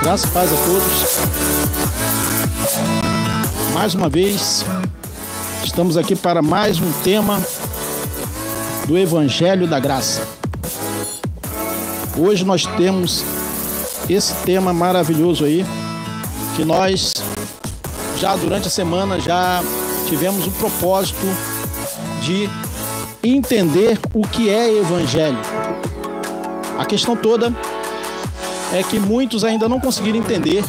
Graças e paz a todos. Mais uma vez, estamos aqui para mais um tema do Evangelho da Graça. Hoje nós temos esse tema maravilhoso aí, que nós já durante a semana já tivemos o propósito de entender o que é Evangelho. A questão toda é que muitos ainda não conseguiram entender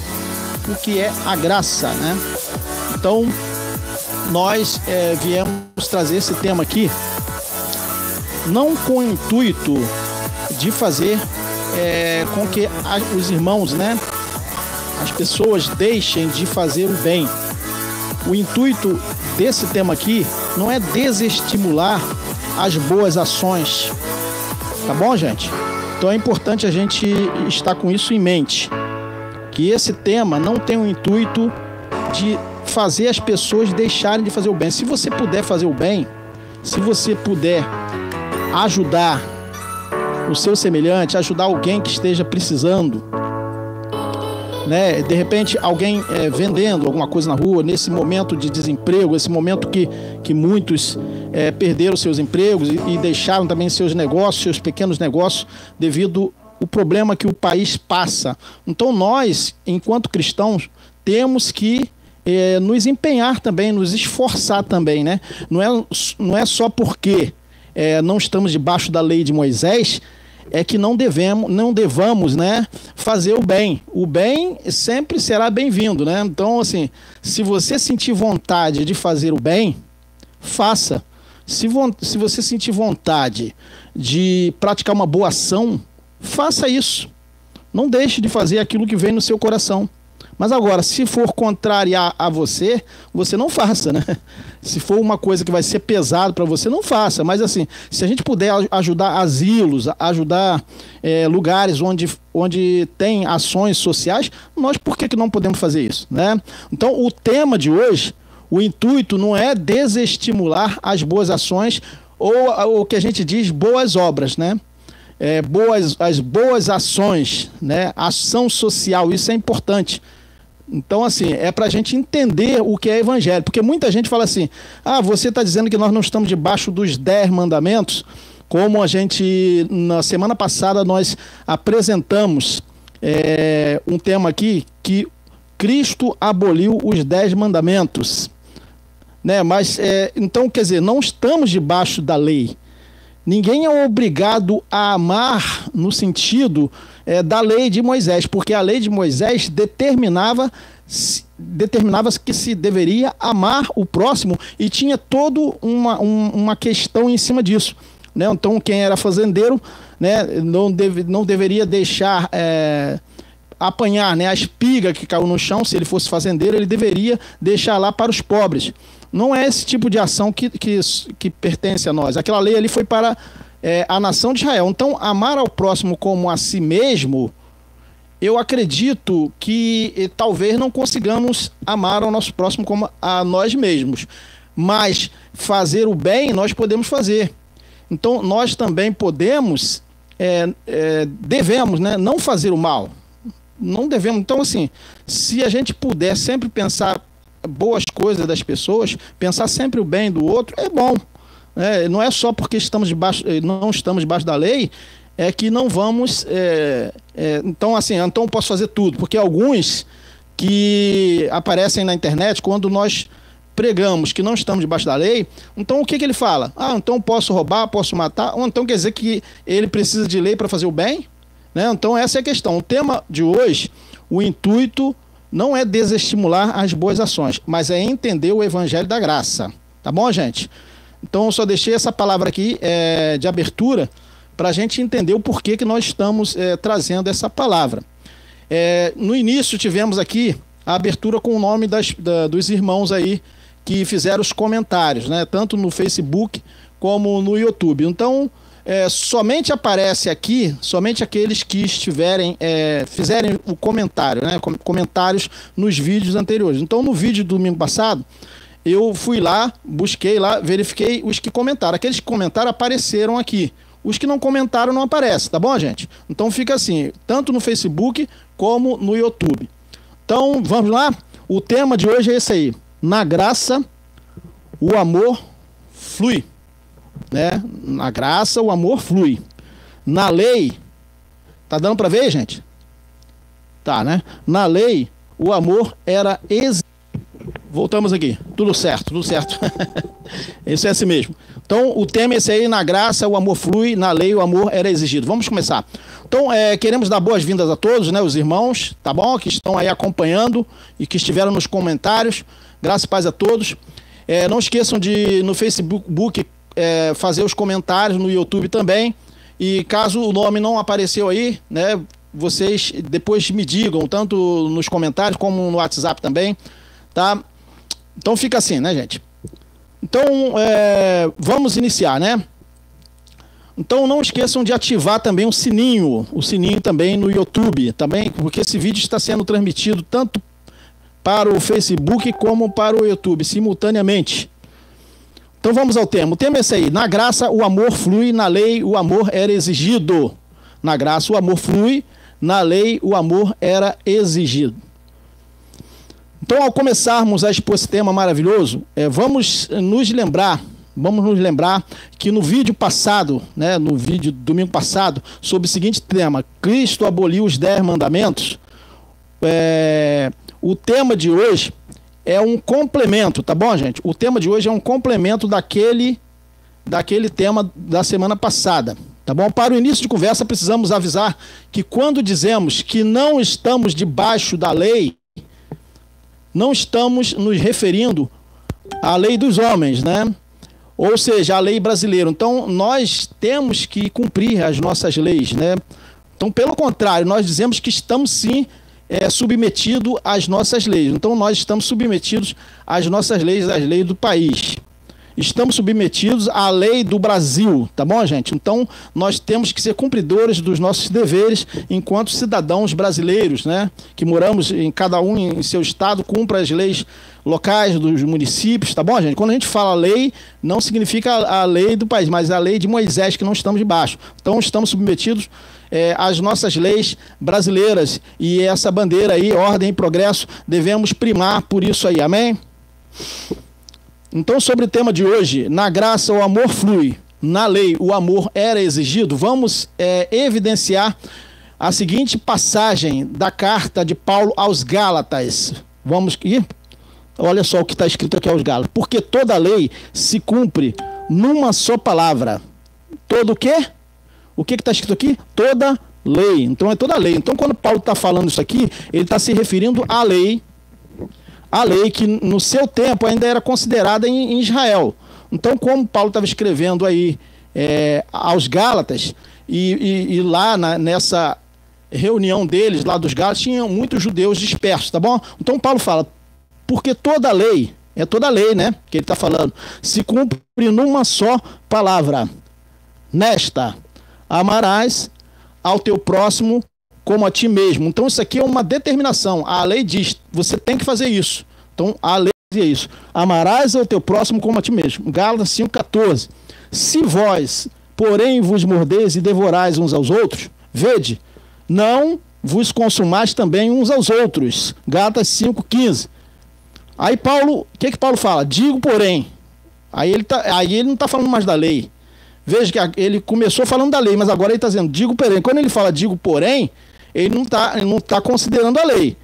o que é a graça, né? Então, nós viemos trazer esse tema aqui, não com o intuito de fazer com que os irmãos, né, as pessoas deixem de fazer o bem. O intuito desse tema aqui não é desestimular as boas ações, tá bom, gente? Então é importante a gente estar com isso em mente, que esse tema não tem o intuito de fazer as pessoas deixarem de fazer o bem. Se você puder fazer o bem, se você puder ajudar o seu semelhante, ajudar alguém que esteja precisando, né? De repente alguém vendendo alguma coisa na rua, nesse momento de desemprego, esse momento que muitos perderam seus empregos e deixaram também seus negócios, seus pequenos negócios, devido ao problema que o país passa. Então nós, enquanto cristãos, temos que nos empenhar também, nos esforçar também, né? Não é só porque não estamos debaixo da lei de Moisés que não devamos, né, fazer o bem. O bem sempre será bem-vindo, né? Então, assim, se você sentir vontade de fazer o bem, faça. Se você sentir vontade de praticar uma boa ação, faça isso. Não deixe de fazer aquilo que vem no seu coração. Mas agora, se for contrariar a você, você não faça, né? Se for uma coisa que vai ser pesado para você, não faça. Mas assim, se a gente puder ajudar asilos, ajudar lugares onde tem ações sociais, nós por que não podemos fazer isso, né? Então, o tema de hoje, o intuito não é desestimular as boas ações ou o que a gente diz boas obras, né? As boas ações, né? Ação social, isso é importante. Então, assim, é para a gente entender o que é evangelho, porque muita gente fala assim: ah, você está dizendo que nós não estamos debaixo dos 10 mandamentos, como a gente, na semana passada, nós apresentamos um tema aqui, que Cristo aboliu os 10 mandamentos, né? Mas, então, quer dizer, não estamos debaixo da lei. Ninguém é obrigado a amar no sentido da lei de Moisés, porque a lei de Moisés determinava que se deveria amar o próximo e tinha toda uma questão em cima disso, né? Então, quem era fazendeiro, né, não deveria deixar apanhar, né, a espiga que caiu no chão. Se ele fosse fazendeiro, ele deveria deixar lá para os pobres. Não é esse tipo de ação que pertence a nós. Aquela lei ali foi para a nação de Israel. Então, amar ao próximo como a si mesmo, eu acredito que talvez não consigamos amar ao nosso próximo como a nós mesmos. Mas fazer o bem, nós podemos fazer. Então, nós também podemos, devemos, né, não fazer o mal. Não devemos. Então, assim, se a gente puder sempre pensar boas coisas das pessoas, pensar sempre o bem do outro, é bom. Não é só porque não estamos debaixo da lei que não vamos... então, assim, então eu posso fazer tudo. Porque alguns que aparecem na internet, quando nós pregamos que não estamos debaixo da lei, então o que ele fala? Ah, então posso roubar, posso matar? Ou então quer dizer que ele precisa de lei para fazer o bem? Né? Então essa é a questão. O tema de hoje, o intuito não é desestimular as boas ações, mas é entender o Evangelho da Graça. Tá bom, gente? Então eu só deixei essa palavra aqui de abertura para a gente entender o porquê que nós estamos trazendo essa palavra. No início tivemos aqui a abertura com o nome dos irmãos aí que fizeram os comentários, né? Tanto no Facebook como no YouTube. Então, somente aparece aqui, somente aqueles que fizerem o comentário, né? Comentários nos vídeos anteriores. Então, no vídeo do domingo passado, eu fui lá, busquei lá, verifiquei os que comentaram. Aqueles que comentaram apareceram aqui. Os que não comentaram não aparecem, tá bom, gente? Então fica assim, tanto no Facebook como no YouTube. Então, vamos lá? O tema de hoje é esse aí. Na graça, o amor flui. Né? Na graça, o amor flui. Na lei, tá dando para ver, gente? Tá, né? Na lei, o amor era exigido. Voltamos aqui. Tudo certo, tudo certo. Isso é assim mesmo. Então, o tema é esse aí, na graça, o amor flui, na lei, o amor era exigido. Vamos começar. Então, queremos dar boas-vindas a todos, né, os irmãos, tá bom? Que estão aí acompanhando e que estiveram nos comentários. Graças e paz a todos. Não esqueçam de, no Facebook, fazer os comentários, no YouTube também. E caso o nome não apareceu aí, né, vocês depois me digam, tanto nos comentários como no WhatsApp também, tá? Então fica assim, né, gente? Então, vamos iniciar, né? Então não esqueçam de ativar também o sininho também no YouTube, também, porque esse vídeo está sendo transmitido tanto para o Facebook como para o YouTube, simultaneamente. Então vamos ao tema. O tema é esse aí. Na graça, o amor flui, na lei, o amor era exigido. Na graça, o amor flui, na lei, o amor era exigido. Então, ao começarmos a expor esse tema maravilhoso, vamos nos lembrar que no vídeo passado, né, no vídeo domingo passado, sobre o seguinte tema, Cristo aboliu os 10 mandamentos, o tema de hoje é um complemento, tá bom, gente? O tema de hoje é um complemento daquele tema da semana passada, tá bom? Para o início de conversa, precisamos avisar que quando dizemos que não estamos debaixo da lei, não estamos nos referindo à lei dos homens, né? Ou seja, a lei brasileira. Então, nós temos que cumprir as nossas leis, né? Então, pelo contrário, nós dizemos que estamos sim submetidos às nossas leis. Então, nós estamos submetidos às nossas leis, às leis do país. Estamos submetidos à lei do Brasil, tá bom, gente? Então, nós temos que ser cumpridores dos nossos deveres enquanto cidadãos brasileiros, né? Que moramos em cada um em seu estado, cumpra as leis locais dos municípios, tá bom, gente? Quando a gente fala lei, não significa a lei do país, mas a lei de Moisés, que não estamos debaixo. Então, estamos submetidos às nossas leis brasileiras e essa bandeira aí, ordem e progresso, devemos primar por isso aí, amém? Então, sobre o tema de hoje, na graça o amor flui, na lei o amor era exigido, vamos evidenciar a seguinte passagem da carta de Paulo aos Gálatas. Vamos ir? Olha só o que está escrito aqui aos Gálatas. Porque toda lei se cumpre numa só palavra. Todo o quê? O que está escrito aqui? Toda lei. Então é toda lei. Então quando Paulo está falando isso aqui, ele está se referindo à lei. A lei que no seu tempo ainda era considerada em Israel. Então, como Paulo estava escrevendo aí aos Gálatas, e lá nessa reunião deles, lá dos Gálatas, tinham muitos judeus dispersos, tá bom? Então Paulo fala, porque toda lei, é toda lei, né, que ele está falando, se cumpre numa só palavra. Nesta, amarás ao teu próximo como a ti mesmo. Então isso aqui é uma determinação. A lei diz, você tem que fazer isso. Então a lei dizia isso. Amarás ao teu próximo como a ti mesmo. Gálatas 5,14. Se vós, porém, vos mordeis e devorais uns aos outros, vede, não vos consumais também uns aos outros. Gálatas 5,15. Aí Paulo, o que Paulo fala? Digo, porém. Aí ele não está falando mais da lei. Veja que ele começou falando da lei, mas agora ele está dizendo, digo, porém. Quando ele fala digo, porém, ele não tá considerando a lei,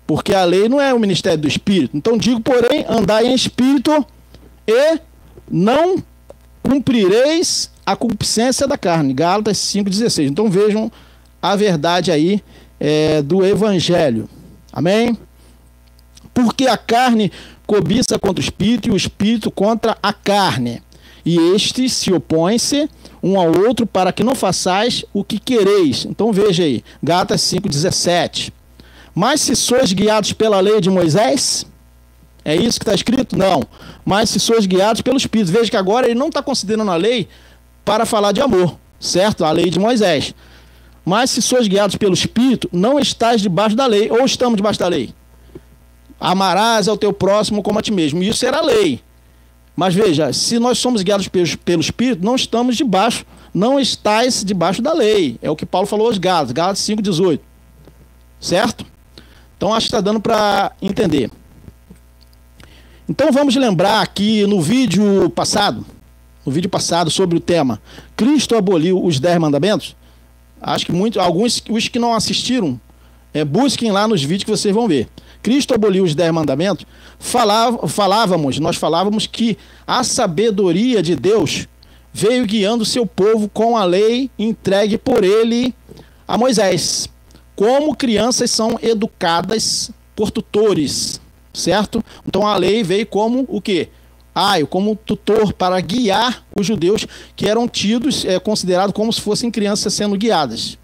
porque a lei não é o ministério do Espírito. Então digo, porém, andai em Espírito e não cumprireis a concupiscência da carne. Gálatas 5,16. Então vejam a verdade aí do Evangelho. Amém? Porque a carne cobiça contra o Espírito e o Espírito contra a carne. E estes se opõem-se um ao outro para que não façais o que quereis. Então veja aí, Gálatas 5,17. Mas se sois guiados pela lei de Moisés, é isso que está escrito? Não. Mas se sois guiados pelo Espírito. Veja que agora ele não está considerando a lei para falar de amor, certo? A lei de Moisés. Mas se sois guiados pelo Espírito, não estáis debaixo da lei. Ou estamos debaixo da lei? Amarás ao teu próximo como a ti mesmo. Isso era a lei. Mas veja, se nós somos guiados pelo Espírito, não estamos debaixo não estáis debaixo da lei. É o que Paulo falou aos Gálatas, Gálatas 5,18. Certo? Então acho que está dando para entender. Então vamos lembrar aqui no vídeo passado sobre o tema Cristo aboliu os 10 mandamentos. Acho que alguns, os que não assistiram, busquem lá nos vídeos que vocês vão ver. Cristo aboliu os 10 mandamentos. Nós falávamos que a sabedoria de Deus veio guiando o seu povo com a lei entregue por ele a Moisés. Como crianças são educadas por tutores, certo? Então a lei veio como o quê? Como tutor para guiar os judeus que eram tidos, considerados como se fossem crianças sendo guiadas.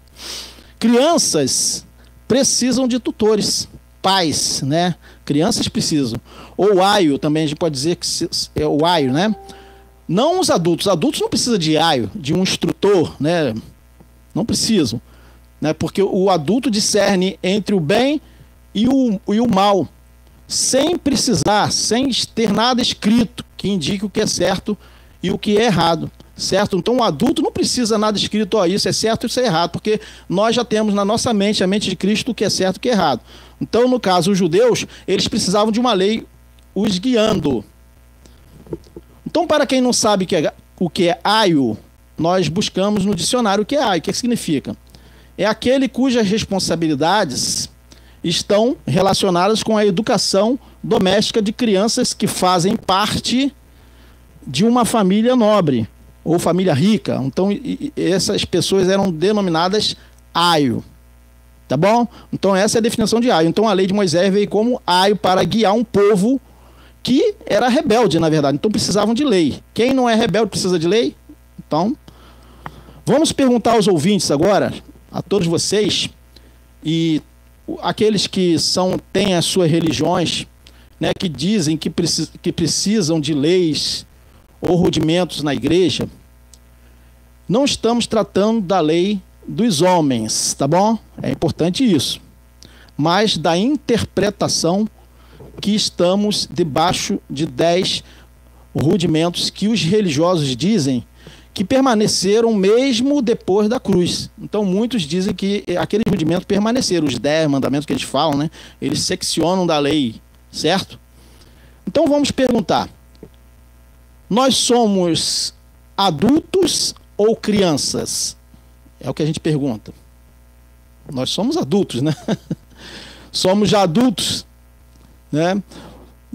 Crianças precisam de tutores, pais, né? Crianças precisam. Ou aio, também a gente pode dizer que é o aio, né? Não os adultos. Adultos não precisam de aio, de um instrutor, né? Não precisam, né? Porque o adulto discerne entre o bem e o mal, sem precisar, sem ter nada escrito que indique o que é certo e o que é errado, certo? Então o adulto não precisa nada escrito, isso é certo e isso é errado, porque nós já temos na nossa mente, a mente de Cristo, o que é certo e o que é errado. Então, no caso, os judeus, eles precisavam de uma lei os guiando. Então, para quem não sabe o que é aio, nós buscamos no dicionário o que é aio. O que significa? É aquele cujas responsabilidades estão relacionadas com a educação doméstica de crianças que fazem parte de uma família nobre ou família rica. Então, essas pessoas eram denominadas aio. Tá bom? Então, essa é a definição de aio. Então, a lei de Moisés veio como aio para guiar um povo que era rebelde, na verdade. Então, precisavam de lei. Quem não é rebelde precisa de lei? Então, vamos perguntar aos ouvintes agora, a todos vocês, e aqueles que têm as suas religiões, né, que dizem que precisam de leis ou rudimentos na igreja. Não estamos tratando da lei dos homens, tá bom? É importante isso. Mas da interpretação que estamos debaixo de 10 rudimentos que os religiosos dizem que permaneceram mesmo depois da cruz. Então muitos dizem que aqueles rudimentos permaneceram, os 10 mandamentos que eles falam, né? Eles seccionam da lei, certo? Então vamos perguntar: nós somos adultos ou crianças? É o que a gente pergunta. Nós somos adultos, né? Somos já adultos, né?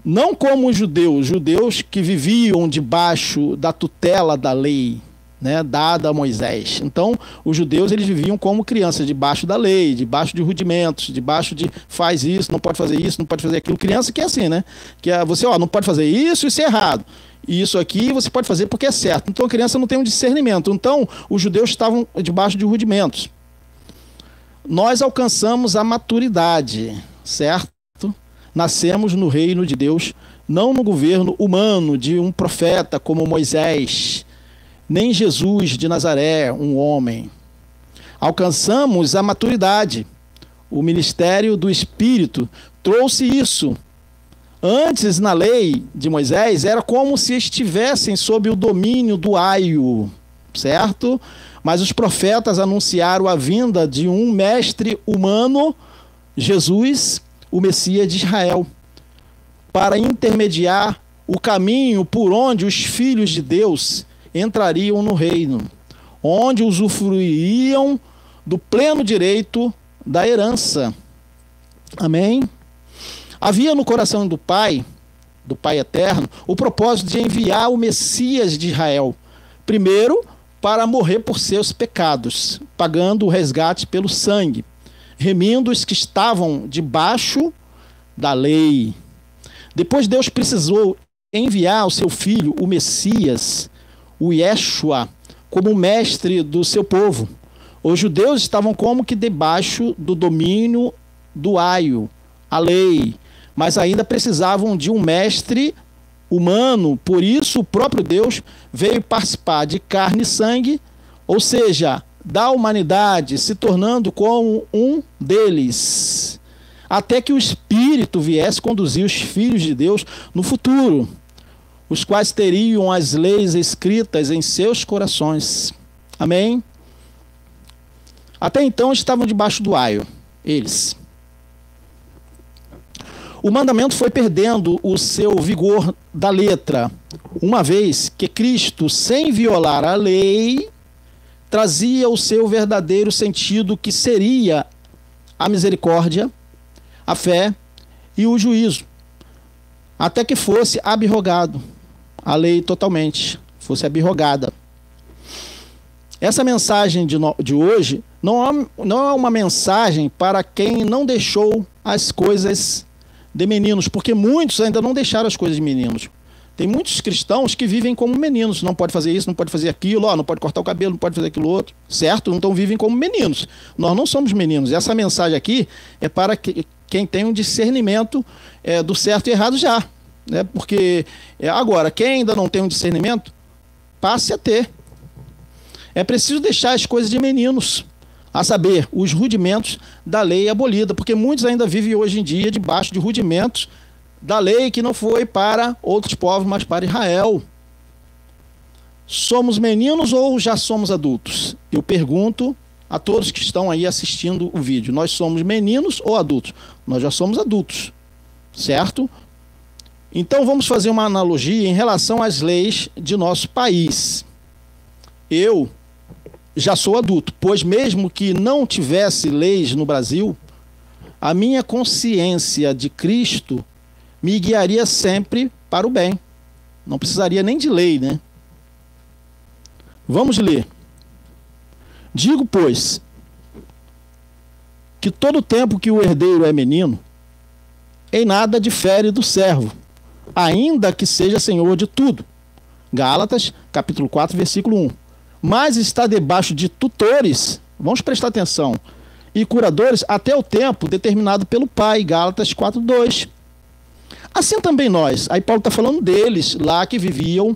Não como os judeus que viviam debaixo da tutela da lei, né, dada a Moisés. Então, os judeus, eles viviam como crianças, debaixo da lei, debaixo de rudimentos, debaixo de faz isso, não pode fazer isso, não pode fazer aquilo. Criança que é assim, né? Que você, não pode fazer isso é errado. E isso aqui você pode fazer porque é certo. Então, a criança não tem um discernimento. Então, os judeus estavam debaixo de rudimentos. Nós alcançamos a maturidade, certo? Nascemos no reino de Deus, não no governo humano de um profeta como Moisés, nem Jesus de Nazaré, um homem. Alcançamos a maturidade. O ministério do Espírito trouxe isso. Antes, na lei de Moisés, era como se estivessem sob o domínio do aio, certo? Mas os profetas anunciaram a vinda de um mestre humano, Jesus, o Messias de Israel, para intermediar o caminho por onde os filhos de Deus entrariam no reino, onde usufruiriam do pleno direito da herança. Amém? Havia no coração do Pai eterno, o propósito de enviar o Messias de Israel, primeiro para morrer por seus pecados, pagando o resgate pelo sangue, remindo os que estavam debaixo da lei. Depois Deus precisou enviar o seu filho, o Messias, o Yeshua, como mestre do seu povo. Os judeus estavam como que debaixo do domínio do aio, a lei, mas ainda precisavam de um mestre humano. Por isso o próprio Deus veio participar de carne e sangue, ou seja, da humanidade, se tornando como um deles, até que o Espírito viesse conduzir os filhos de Deus no futuro, os quais teriam as leis escritas em seus corações. Amém? Até então estavam debaixo do aio, eles. O mandamento foi perdendo o seu vigor da letra, uma vez que Cristo, sem violar a lei, trazia o seu verdadeiro sentido, que seria a misericórdia, a fé e o juízo, até que fosse abrogado, a lei totalmente fosse abrogada. Essa mensagem de hoje não é uma mensagem para quem não deixou as coisas de meninos, porque muitos ainda não deixaram as coisas de meninos. Tem muitos cristãos que vivem como meninos, não pode fazer isso, não pode fazer aquilo, não pode cortar o cabelo, não pode fazer aquilo outro, certo? Então vivem como meninos. Nós não somos meninos. Essa mensagem aqui é para quem tem um discernimento do certo e errado já, né? Porque agora, quem ainda não tem um discernimento, passe a ter. É preciso deixar as coisas de meninos, a saber, os rudimentos da lei abolida, porque muitos ainda vivem hoje em dia debaixo de rudimentos da lei que não foi para outros povos, mas para Israel. Somos meninos ou já somos adultos? Eu pergunto a todos que estão aí assistindo o vídeo. Nós somos meninos ou adultos? Nós já somos adultos, certo? Então vamos fazer uma analogia em relação às leis de nosso país. Eu já sou adulto, pois mesmo que não tivesse leis no Brasil, a minha consciência de Cristo me guiaria sempre para o bem. Não precisaria nem de lei, né? Vamos ler. Digo, pois, que todo tempo que o herdeiro é menino, em nada difere do servo, ainda que seja senhor de tudo. Gálatas, capítulo 4, versículo 1. Mas está debaixo de tutores, vamos prestar atenção, e curadores até o tempo determinado pelo Pai. Gálatas 4:2. Assim também nós, aí Paulo está falando deles lá que viviam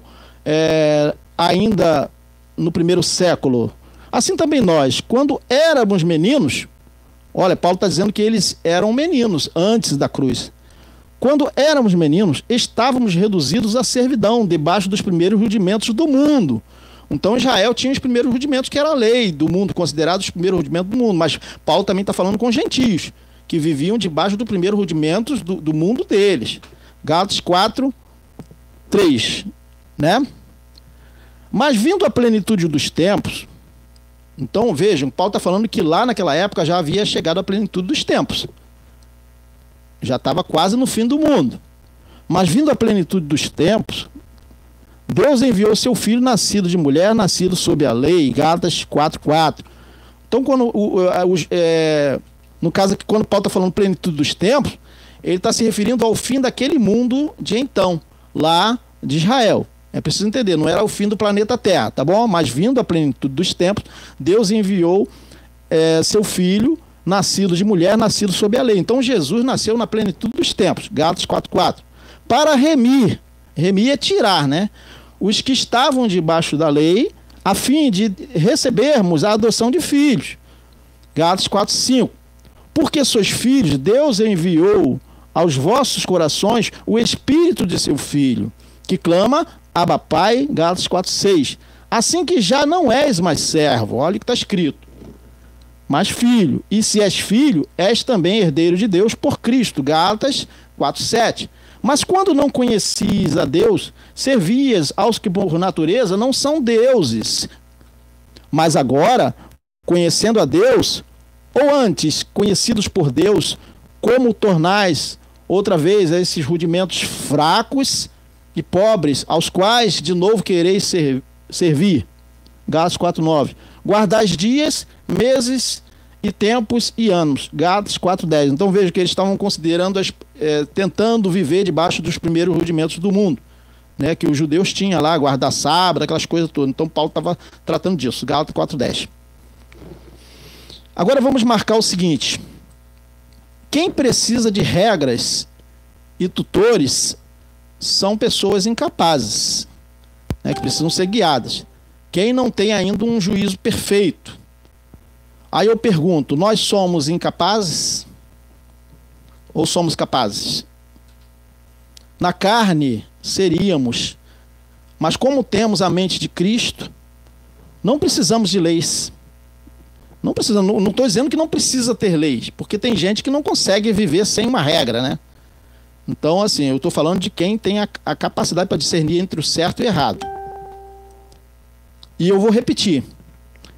ainda no primeiro século. Assim também nós, quando éramos meninos, olha, Paulo está dizendo que eles eram meninos antes da cruz. Quando éramos meninos, estávamos reduzidos à servidão, debaixo dos primeiros rudimentos do mundo. Então Israel tinha os primeiros rudimentos, que era a lei do mundo, considerados os primeiros rudimentos do mundo. Mas Paulo também está falando com gentios, que viviam debaixo dos primeiros rudimentos do mundo deles. Gálatas 4:3, né? Mas vindo a plenitude dos tempos, então vejam, Paulo está falando que lá naquela época já havia chegado a plenitude dos tempos. Já estava quase no fim do mundo. Mas vindo a plenitude dos tempos, Deus enviou seu filho nascido de mulher, nascido sob a lei. Gálatas 4:4. Então, no caso aqui, quando Paulo está falando plenitude dos tempos, ele está se referindo ao fim daquele mundo de então, lá de Israel. É preciso entender, não era o fim do planeta Terra, tá bom? Mas vindo a plenitude dos tempos, Deus enviou seu filho, nascido de mulher, nascido sob a lei. Então Jesus nasceu na plenitude dos tempos. Gálatas 4:4. Para remir é tirar, né? Os que estavam debaixo da lei, a fim de recebermos a adoção de filhos. Gálatas 4:5. Porque sois filhos, Deus enviou aos vossos corações o Espírito de seu Filho, que clama, Abba Pai. Gálatas 4:6. Assim que já não és mais servo, olha o que está escrito, mas filho, e se és filho, és também herdeiro de Deus por Cristo. Gálatas 4:7. Mas quando não conhecis a Deus, servias aos que por natureza não são deuses. Mas agora, conhecendo a Deus, ou antes conhecidos por Deus, como tornais outra vez a esses rudimentos fracos e pobres, aos quais de novo quereis servir. Gálatas 4:9. Guardais dias, meses e tempos e anos. Gálatas 4:10. Então veja que eles estavam considerando, tentando viver debaixo dos primeiros rudimentos do mundo, né, que os judeus tinham lá, guardar sábado, aquelas coisas todas. Então Paulo estava tratando disso. Gálatas 4:10. Agora vamos marcar o seguinte: quem precisa de regras e tutores são pessoas incapazes, né, que precisam ser guiadas. Quem não tem ainda um juízo perfeito. Aí eu pergunto, nós somos incapazes ou somos capazes? Na carne seríamos, mas como temos a mente de Cristo, Não precisamos de leis. Não estou dizendo que não precisa ter leis, porque tem gente que não consegue viver sem uma regra, né? Então, assim, eu estou falando de quem tem a capacidade para discernir entre o certo e o errado. E eu vou repetir.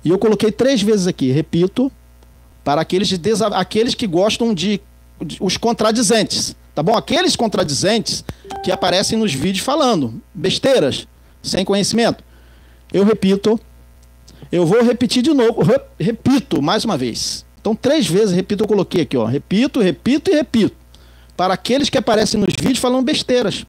E eu coloquei 3 vezes aqui, repito, para aqueles que gostam de os contradizentes, tá bom? Aqueles contradizentes que aparecem nos vídeos falando besteiras, sem conhecimento. Eu repito, eu vou repetir de novo, repito mais uma vez. Então 3 vezes, repito, eu coloquei aqui, ó, repito, repito e repito. Para aqueles que aparecem nos vídeos falando besteiras.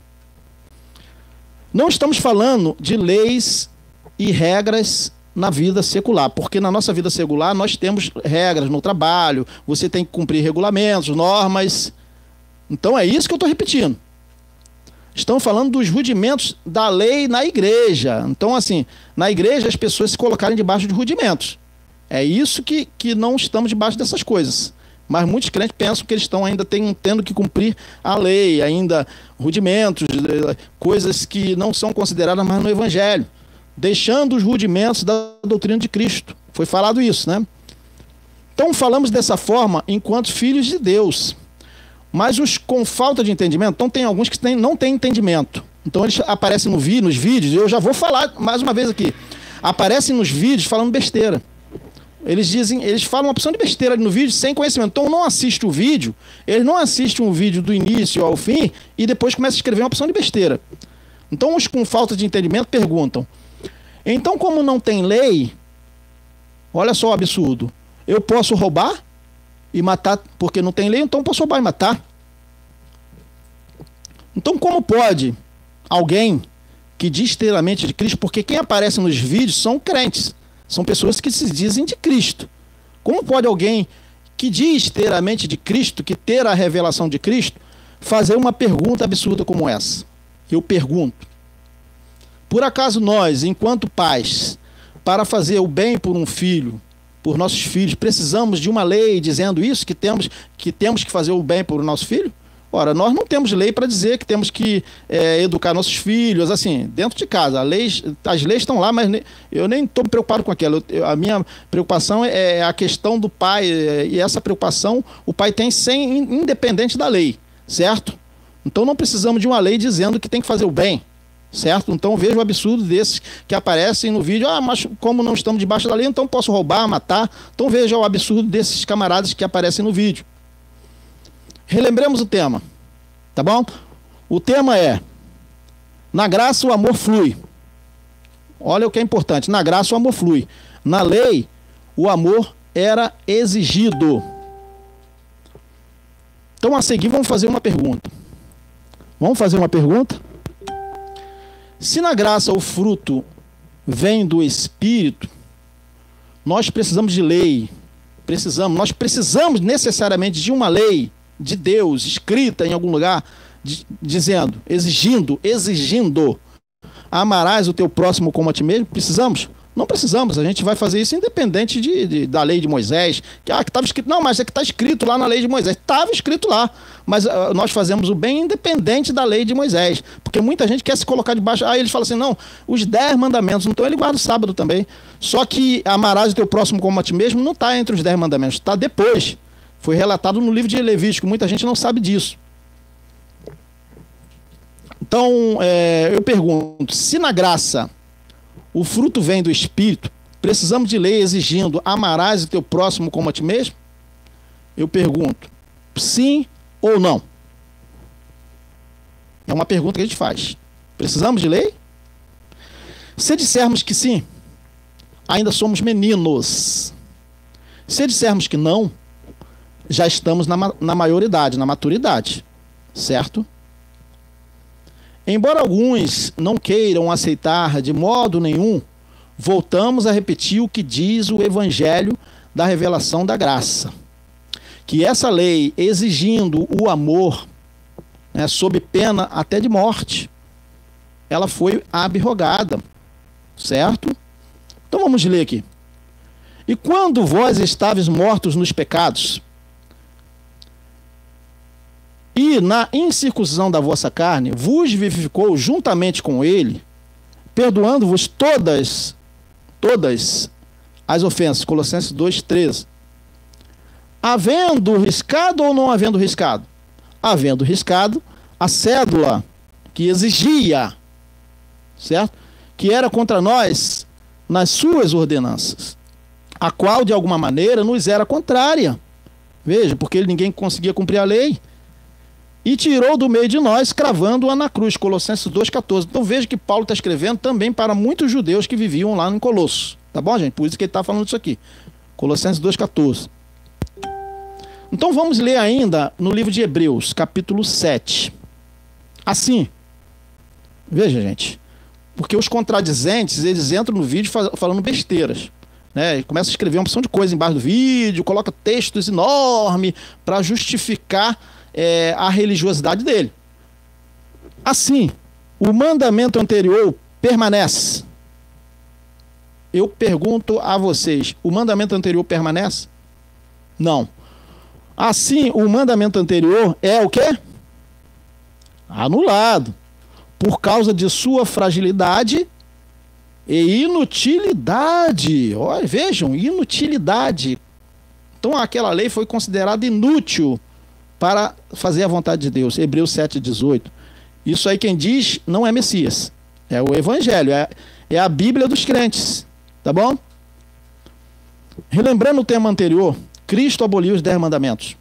Não estamos falando de leis e regras na vida secular, porque na nossa vida secular nós temos regras no trabalho, você tem que cumprir regulamentos, normas. Então é isso que eu estou repetindo. Estamos falando dos rudimentos da lei na igreja. Então, assim, na igreja as pessoas se colocarem debaixo de rudimentos. É isso que não estamos debaixo dessas coisas. Mas muitos crentes pensam que eles estão ainda tendo que cumprir a lei, ainda rudimentos, coisas que não são consideradas mais no evangelho, deixando os rudimentos da doutrina de Cristo. Foi falado isso, né? Então falamos dessa forma enquanto filhos de Deus. Mas os com falta de entendimento, então tem alguns que não têm entendimento. Então eles aparecem nos vídeos, e eu já vou falar mais uma vez aqui. Aparecem nos vídeos falando besteira. Eles falam uma opção de besteira ali no vídeo sem conhecimento. Então não assiste o vídeo, eles não assistem um vídeo do início ao fim e depois começam a escrever uma opção de besteira. Então os com falta de entendimento perguntam: então, como não tem lei, olha só o absurdo, eu posso roubar e matar porque não tem lei, então eu posso roubar e matar. Então como pode alguém que diz inteiramente de Cristo, porque quem aparece nos vídeos são crentes, são pessoas que se dizem de Cristo. Como pode alguém que diz inteiramente de Cristo, que ter a revelação de Cristo, fazer uma pergunta absurda como essa? Eu pergunto: por acaso nós, enquanto pais, para fazer o bem por um filho, por nossos filhos, precisamos de uma lei dizendo isso, que temos que fazer o bem por o nosso filho? Ora, nós não temos lei para dizer que temos que educar nossos filhos, assim, dentro de casa. As leis estão lá, mas eu nem estou preocupado com aquilo. A minha preocupação é a questão do pai, e essa preocupação o pai tem independente da lei, certo? Então não precisamos de uma lei dizendo que tem que fazer o bem, certo? Então vejo o absurdo desses que aparecem no vídeo. Ah, mas como não estamos debaixo da lei, então posso roubar, matar. Então veja o absurdo desses camaradas que aparecem no vídeo. Relembremos o tema, tá bom? O tema é: na graça o amor flui. Olha o que é importante: na graça o amor flui. Na lei o amor era exigido. Então a seguir vamos fazer uma pergunta. Se na graça o fruto vem do Espírito, nós precisamos de lei. Nós precisamos necessariamente de uma lei de Deus escrita em algum lugar, exigindo, amarás o teu próximo como a ti mesmo? Precisamos? Não precisamos. A gente vai fazer isso independente da lei de Moisés. Que estava escrito. Não, mas é que está escrito lá na lei de Moisés. Estava escrito lá. Mas nós fazemos o bem independente da lei de Moisés. Porque muita gente quer se colocar debaixo. Aí eles falam assim: não, os 10 mandamentos. Então ele guarda o sábado também. Só que amarás o teu próximo como a ti mesmo não está entre os 10 mandamentos. Está depois. Foi relatado no livro de Levítico. Muita gente não sabe disso. Então, eu pergunto: se na graça o fruto vem do Espírito, precisamos de lei exigindo amarás o teu próximo como a ti mesmo? Eu pergunto: sim ou não? É uma pergunta que a gente faz. Precisamos de lei? Se dissermos que sim, ainda somos meninos. Se dissermos que não, já estamos na maioridade, na maturidade, certo? Embora alguns não queiram aceitar de modo nenhum, voltamos a repetir o que diz o Evangelho da revelação da graça. Que essa lei, exigindo o amor, né, sob pena até de morte, ela foi abrogada, certo? Então vamos ler aqui. E quando vós estáveis mortos nos pecados, e na incircuncisão da vossa carne, vos vivificou juntamente com ele, perdoando-vos todas as ofensas. Colossenses 2:13. Havendo riscado ou não havendo riscado? Havendo riscado a cédula que exigia, certo? Que era contra nós nas suas ordenanças, a qual de alguma maneira nos era contrária. Veja, porque ninguém conseguia cumprir a lei. E tirou do meio de nós, cravando-a na cruz. Colossenses 2:14. Então veja que Paulo está escrevendo também para muitos judeus que viviam lá em Colosso. Tá bom, gente? Por isso que ele está falando isso aqui. Colossenses 2:14. Então vamos ler ainda no livro de Hebreus, capítulo 7. Assim, veja, gente, porque os contradizentes, eles entram no vídeo falando besteiras, né? E começa a escrever uma porção de coisa embaixo do vídeo, coloca textos enormes para justificar a religiosidade dele. Assim, o mandamento anterior permanece. Eu pergunto a vocês, o mandamento anterior permanece? Não. Assim, o mandamento anterior é o quê? Anulado, por causa de sua fragilidade e inutilidade. Olha, vejam, inutilidade. Então aquela lei foi considerada inútil para fazer a vontade de Deus. Hebreus 7:18. Isso aí quem diz não é Messias, é o Evangelho, é a Bíblia dos crentes, tá bom? Relembrando o tema anterior, Cristo aboliu os 10 mandamentos.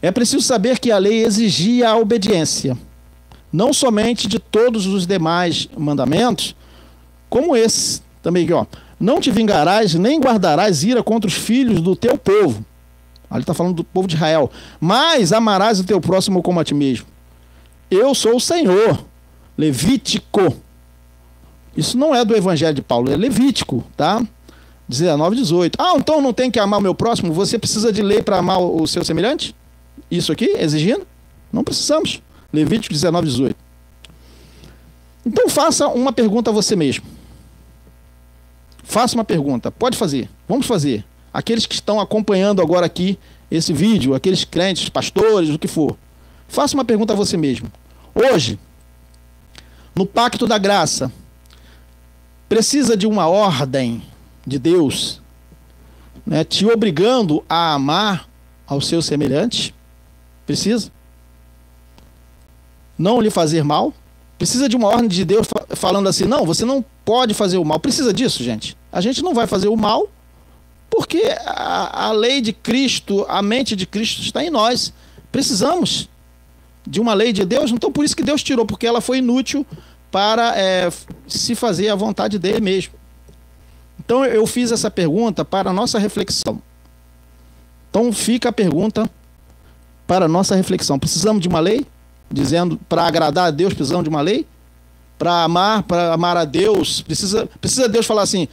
É preciso saber que a lei exigia a obediência, não somente de todos os demais mandamentos, como esse também aqui, ó. Não te vingarás, nem guardarás ira contra os filhos do teu povo. Ali está falando do povo de Israel. Mas amarás o teu próximo como a ti mesmo. Eu sou o Senhor. Levítico. Isso não é do Evangelho de Paulo, é Levítico, tá? 19:18. Ah, então não tem que amar o meu próximo? Você precisa de lei para amar o seu semelhante? Isso aqui, exigindo? Não precisamos. Levítico 19:18. Então faça uma pergunta a você mesmo. Faça uma pergunta. Pode fazer. Vamos fazer. Aqueles que estão acompanhando agora aqui esse vídeo, aqueles crentes, pastores, o que for. Faça uma pergunta a você mesmo. Hoje, no pacto da graça, precisa de uma ordem de Deus, né, te obrigando a amar ao seu semelhante? Precisa? Não lhe fazer mal? Precisa de uma ordem de Deus falando assim, não, você não pode fazer o mal. Precisa disso, gente? A gente não vai fazer o mal porque a lei de Cristo, a mente de Cristo está em nós. Precisamos de uma lei de Deus, então por isso que Deus tirou, porque ela foi inútil para se fazer a vontade dele mesmo. Então eu fiz essa pergunta para a nossa reflexão. Então fica a pergunta para a nossa reflexão. Precisamos de uma lei? Dizendo, para agradar a Deus, precisamos de uma lei? Para amar a Deus, precisa Deus falar assim,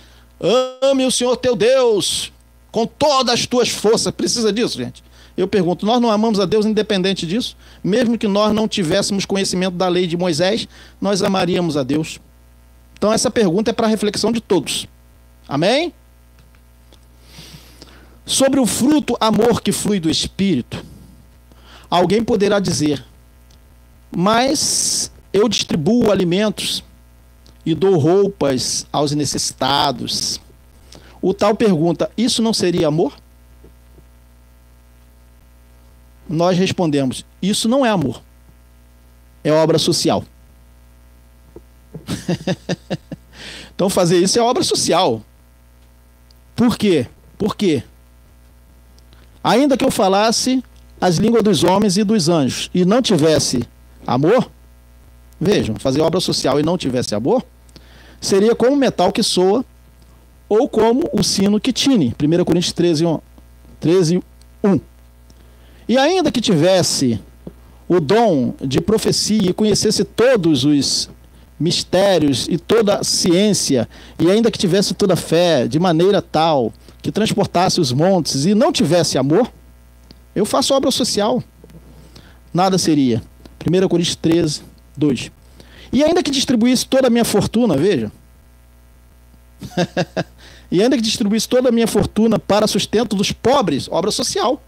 ame o Senhor teu Deus com todas as tuas forças. Precisa disso, gente? Eu pergunto, nós não amamos a Deus independente disso? Mesmo que nós não tivéssemos conhecimento da lei de Moisés, nós amaríamos a Deus? Então essa pergunta é para a reflexão de todos. Amém? Sobre o fruto amor que flui do Espírito, alguém poderá dizer, mas eu distribuo alimentos e dou roupas aos necessitados. O tal pergunta, isso não seria amor? Nós respondemos, isso não é amor, é obra social. Então fazer isso é obra social. Por quê? Por quê? Ainda que eu falasse as línguas dos homens e dos anjos e não tivesse amor, vejam, fazer obra social e não tivesse amor, seria como o metal que soa ou como o sino que tine. 1 Coríntios 13:1. E ainda que tivesse o dom de profecia e conhecesse todos os mistérios e toda a ciência, e ainda que tivesse toda a fé, de maneira tal que transportasse os montes e não tivesse amor, eu faço obra social. Nada seria. 1 Coríntios 13:2. E ainda que distribuísse toda a minha fortuna, veja, e ainda que distribuísse toda a minha fortuna para sustento dos pobres, obra social,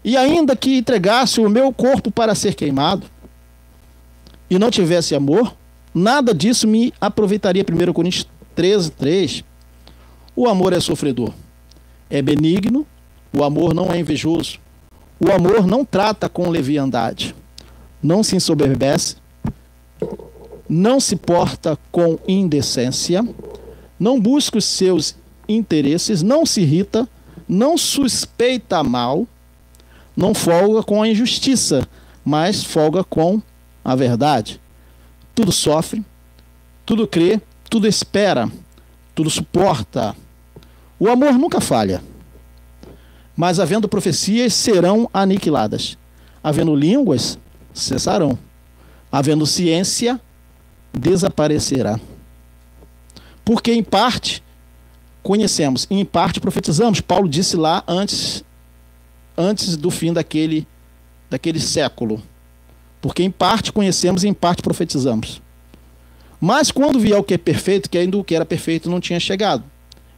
e ainda que entregasse o meu corpo para ser queimado, e não tivesse amor, nada disso me aproveitaria. 1 Coríntios 13:3, o amor é sofredor, é benigno, o amor não é invejoso, o amor não trata com leviandade, não se ensoberbece, não se porta com indecência, não busca os seus interesses, não se irrita, não suspeita mal, não folga com a injustiça, mas folga com a verdade. Tudo sofre, tudo crê, tudo espera, tudo suporta. O amor nunca falha. Mas havendo profecias, serão aniquiladas. Havendo línguas, cessarão. Havendo ciência, desaparecerá. Porque em parte conhecemos, e em parte profetizamos. Paulo disse lá antes do fim daquele século. Porque em parte conhecemos e em parte profetizamos. Mas quando vier o que é perfeito, que ainda o que era perfeito não tinha chegado.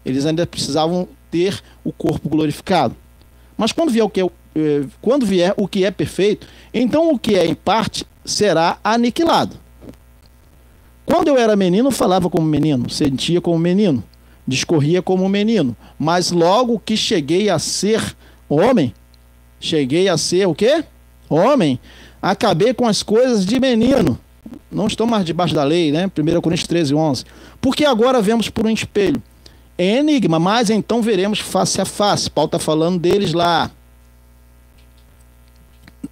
Eles ainda precisavam ter o corpo glorificado. Mas quando vier o que é perfeito, então o que é em parte será aniquilado. Quando eu era menino, falava como menino, sentia como menino, discorria como menino. Mas logo que cheguei a ser homem, o quê? Homem, acabei com as coisas de menino. Não estou mais debaixo da lei, né? 1 Coríntios 13:11. Porque agora vemos por um espelho. É enigma, mas então veremos face a face. Paulo está falando deles lá.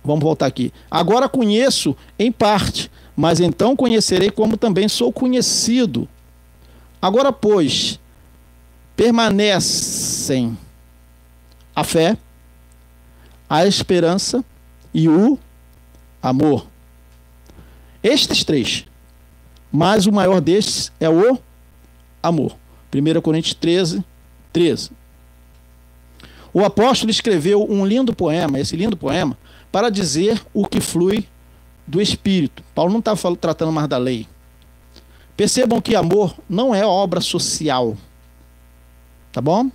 Vamos voltar aqui. Agora conheço em parte, mas então conhecerei como também sou conhecido. Agora, pois, permanecem a fé, a esperança e o amor. Estes três, mas o maior destes é o amor. 1 Coríntios 13:13. O apóstolo escreveu um lindo poema, esse lindo poema, para dizer o que flui do Espírito. Paulo não está tratando mais da lei. Percebam que amor não é obra social. Tá bom?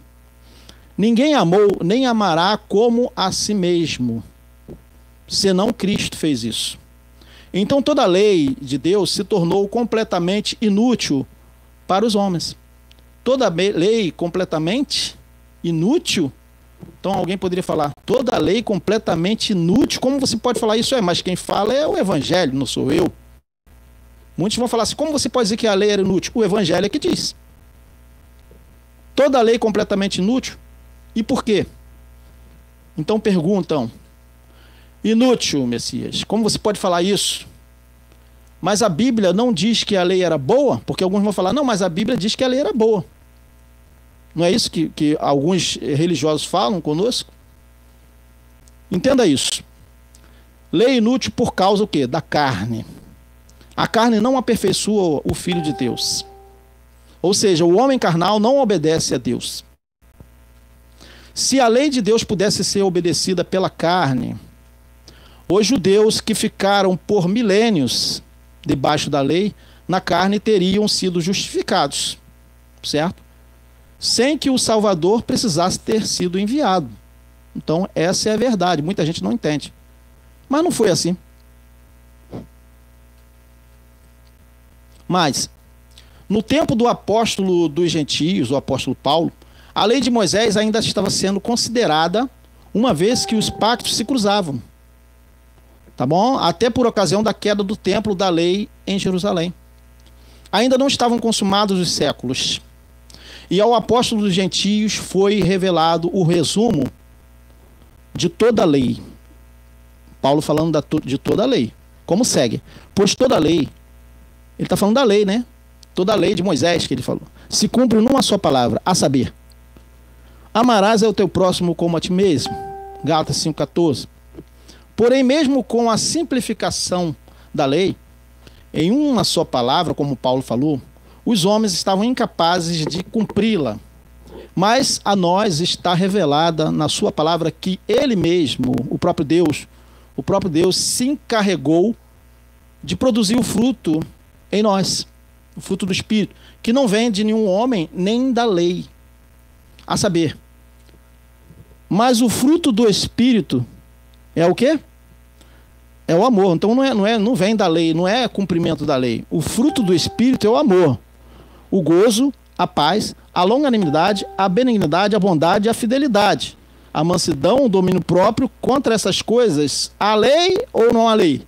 Ninguém amou nem amará como a si mesmo, senão Cristo fez isso. Então toda a lei de Deus se tornou completamente inútil para os homens. Toda lei completamente inútil. Então alguém poderia falar, toda lei completamente inútil. Como você pode falar isso? Mas quem fala é o Evangelho, não sou eu. Muitos vão falar assim, como você pode dizer que a lei era inútil? O Evangelho é que diz. Toda lei completamente inútil. E por quê? Então perguntam, inútil, Messias, como você pode falar isso? Mas a Bíblia não diz que a lei era boa? Porque alguns vão falar, não, mas a Bíblia diz que a lei era boa. Não é isso que alguns religiosos falam conosco? Entenda isso. Lei inútil por causa o quê? Da carne. A carne não aperfeiçoa o Filho de Deus. Ou seja, o homem carnal não obedece a Deus. Se a lei de Deus pudesse ser obedecida pela carne, os judeus que ficaram por milênios debaixo da lei, na carne teriam sido justificados, certo? Sem que o Salvador precisasse ter sido enviado. Então, essa é a verdade. Muita gente não entende. Mas não foi assim. Mas, no tempo do apóstolo dos gentios, o apóstolo Paulo, a lei de Moisés ainda estava sendo considerada, uma vez que os pactos se cruzavam. Tá bom? Até por ocasião da queda do templo da lei em Jerusalém. Ainda não estavam consumados os séculos. E ao apóstolo dos gentios foi revelado o resumo de toda a lei. Paulo falando de toda a lei. Como segue? Pois toda a lei, ele está falando da lei, né? Toda a lei de Moisés que ele falou, se cumpre numa só palavra, a saber, amarás ao teu próximo como a ti mesmo. Gálatas 5:14. Porém, mesmo com a simplificação da lei, em uma só palavra, como Paulo falou, os homens estavam incapazes de cumpri-la. Mas a nós está revelada na sua palavra que ele mesmo, o próprio Deus se encarregou de produzir o fruto em nós, o fruto do Espírito, que não vem de nenhum homem nem da lei, a saber. Mas o fruto do Espírito é o quê? É o amor. Então não vem da lei, não é cumprimento da lei. O fruto do Espírito é o amor. o gozo, a paz, a longanimidade, a benignidade, a bondade e a fidelidade. A mansidão, o domínio próprio. Contra essas coisas, há lei ou não há lei?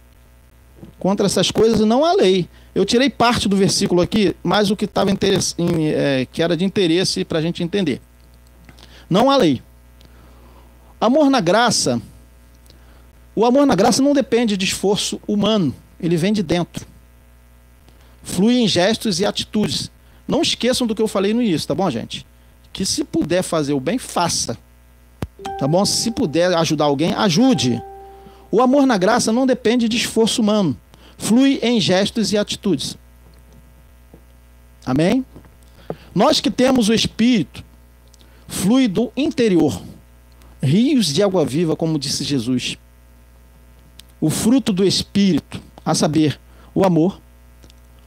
Contra essas coisas não há lei. Eu tirei parte do versículo aqui, mas o que estava que era de interesse para a gente entender. Não há lei. Amor na graça. O amor na graça não depende de esforço humano. Ele vem de dentro. Flui em gestos e atitudes. Não esqueçam do que eu falei no início, tá bom, gente? Que se puder fazer o bem, faça. Tá bom? Se puder ajudar alguém, ajude. O amor na graça não depende de esforço humano. Flui em gestos e atitudes. Amém? Nós que temos o Espírito, flui do interior. Rios de água viva, como disse Jesus. O fruto do Espírito, a saber, o amor,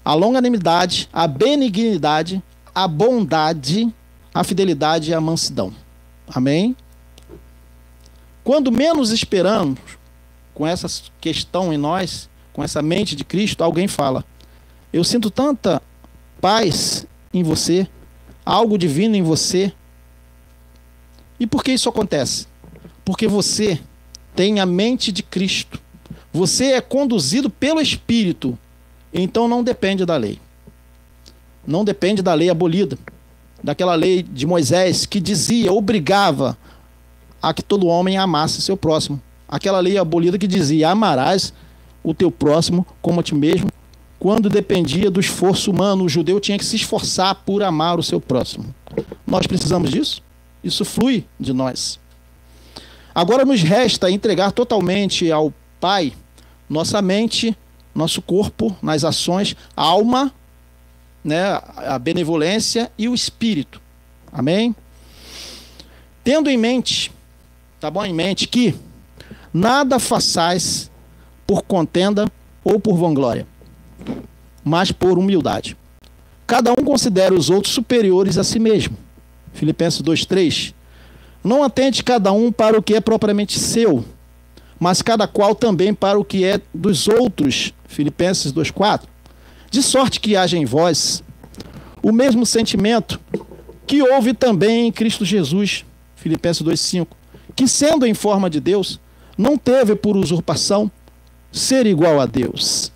a longanimidade, a benignidade, a bondade, a fidelidade e a mansidão. Amém? Quando menos esperamos, com essa questão em nós, com essa mente de Cristo, alguém fala: eu sinto tanta paz em você, algo divino em você. E por que isso acontece? Porque você tem a mente de Cristo. Você é conduzido pelo Espírito. Então não depende da lei. Não depende da lei abolida. Daquela lei de Moisés que dizia, obrigava a que todo homem amasse seu próximo. Aquela lei abolida que dizia, amarás o teu próximo como a ti mesmo. Quando dependia do esforço humano, o judeu tinha que se esforçar por amar o seu próximo. Nós precisamos disso? Isso flui de nós. Agora nos resta entregar totalmente ao Pai nossa mente, nosso corpo, nas ações, a alma, né, a benevolência e o espírito. Amém? Tendo em mente, tá bom? Em mente que nada façais por contenda ou por vanglória, mas por humildade. Cada um considera os outros superiores a si mesmo. Filipenses 2:3. Não atente cada um para o que é propriamente seu, mas cada qual também para o que é dos outros. Filipenses 2:4. De sorte que haja em vós o mesmo sentimento que houve também em Cristo Jesus. Filipenses 2:5. Que sendo em forma de Deus, não teve por usurpação ser igual a Deus,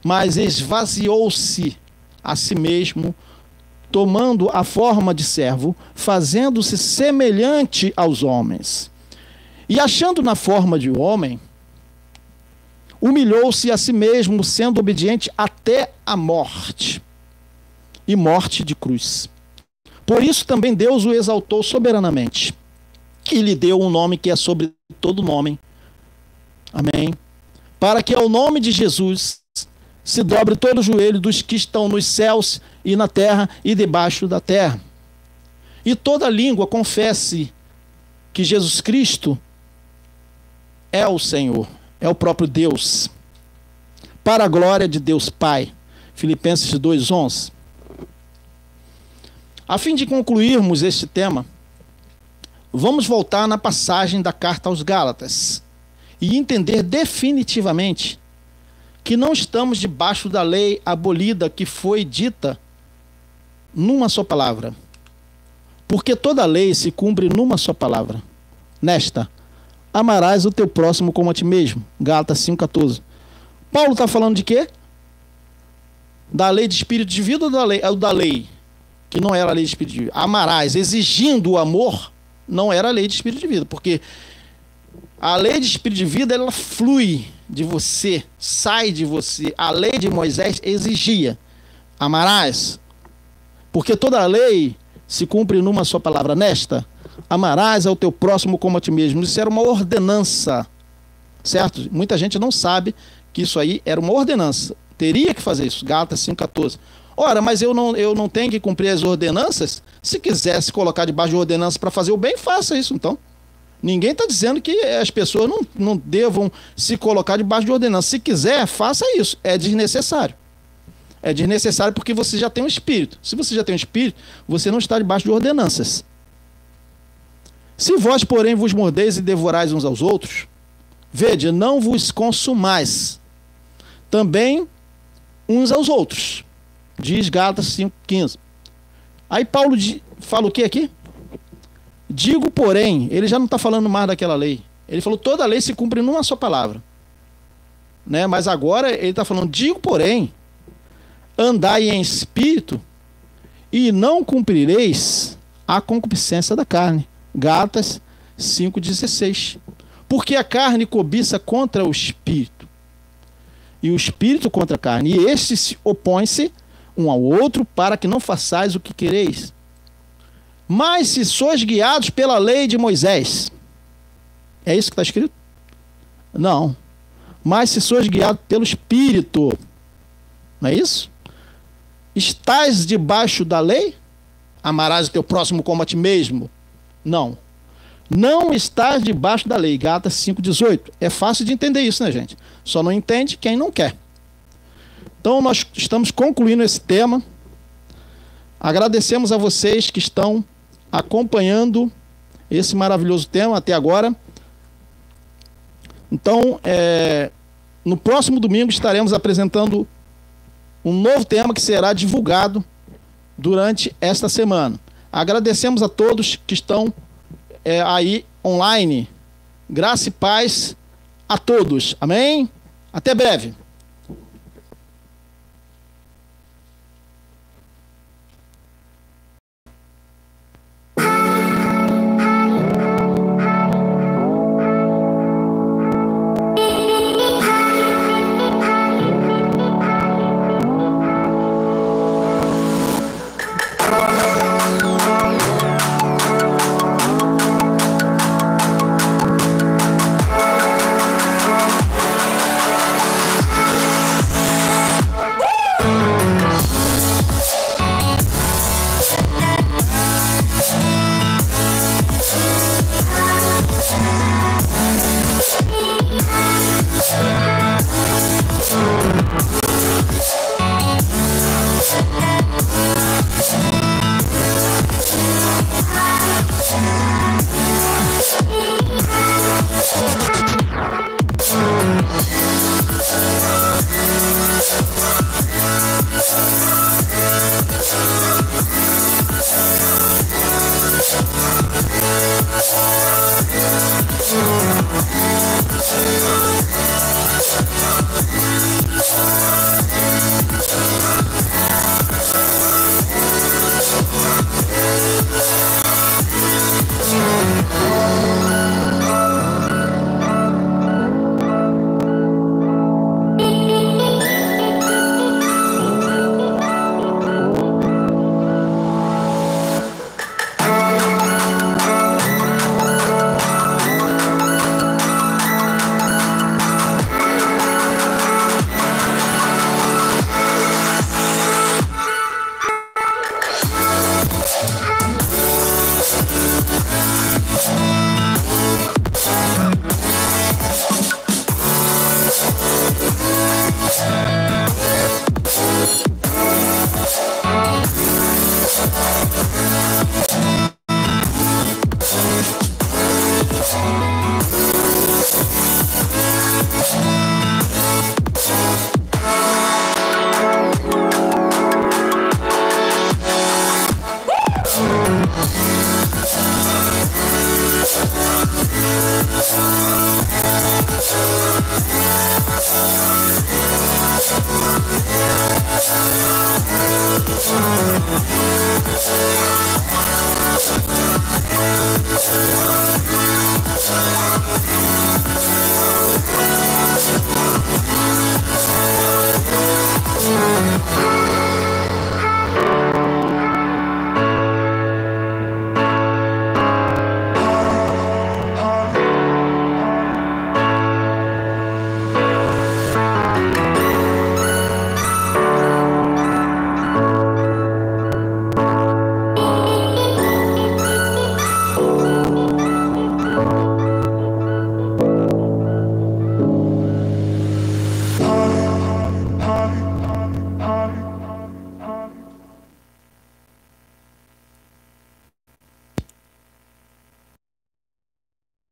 mas esvaziou-se a si mesmo, tomando a forma de servo, fazendo-se semelhante aos homens. E achando na forma de homem, humilhou-se a si mesmo, sendo obediente até a morte, e morte de cruz. Por isso também Deus o exaltou soberanamente, e lhe deu um nome que é sobre todo nome. Amém? Para que ao nome de Jesus se dobre todo o joelho dos que estão nos céus e na terra e debaixo da terra. E toda língua confesse que Jesus Cristo é o Senhor, é o próprio Deus, para a glória de Deus Pai. Filipenses 2:11. A fim de concluirmos este tema, vamos voltar na passagem da carta aos Gálatas e entender definitivamente que não estamos debaixo da lei abolida que foi dita numa só palavra. Porque toda lei se cumpre numa só palavra. Nesta, amarás o teu próximo como a ti mesmo. Gálatas 5:14. Paulo está falando de quê? Da lei de espírito de vida ou da lei? Que não era a lei de espírito de vida. Amarás, exigindo o amor, não era a lei de espírito de vida. Porque a lei de espírito de vida, ela flui de você, sai de você. A lei de Moisés exigia, amarás. Porque toda a lei se cumpre numa só palavra. Nesta, amarás ao teu próximo como a ti mesmo. Isso era uma ordenança, certo? Muita gente não sabe que isso aí era uma ordenança. Teria que fazer isso. Gálatas 5:14. Ora, mas eu não tenho que cumprir as ordenanças? Se quiser se colocar debaixo de ordenança para fazer o bem, faça isso então. Ninguém está dizendo que as pessoas não devam se colocar debaixo de ordenança. Se quiser, faça isso. É desnecessário. É desnecessário porque você já tem um espírito. Se você já tem um espírito, você não está debaixo de ordenanças. Se vós, porém, vos mordeis e devorais uns aos outros, vede, não vos consumais também uns aos outros. Diz Gálatas 5,15. Aí Paulo fala o que aqui? Digo, porém, ele já não está falando mais daquela lei. Ele falou, toda a lei se cumpre numa só palavra. Né? Mas agora ele está falando, digo, porém, andai em espírito e não cumprireis a concupiscência da carne. Gálatas 5,16. Porque a carne cobiça contra o espírito, e o espírito contra a carne, e estes opõem-se um ao outro, para que não façais o que quereis. Mas se sois guiados pela lei de Moisés, é isso que está escrito? Não. Mas se sois guiados pelo Espírito, não é isso? Estás debaixo da lei? Amarás o teu próximo como a ti mesmo? Não. Não estás debaixo da lei. Gálatas 5,18. É fácil de entender isso, né, gente? Só não entende quem não quer. Então, nós estamos concluindo esse tema. Agradecemos a vocês que estão acompanhando esse maravilhoso tema até agora. Então, no próximo domingo estaremos apresentando um novo tema que será divulgado durante esta semana. Agradecemos a todos que estão aí online. Graça e paz a todos. Amém? Até breve.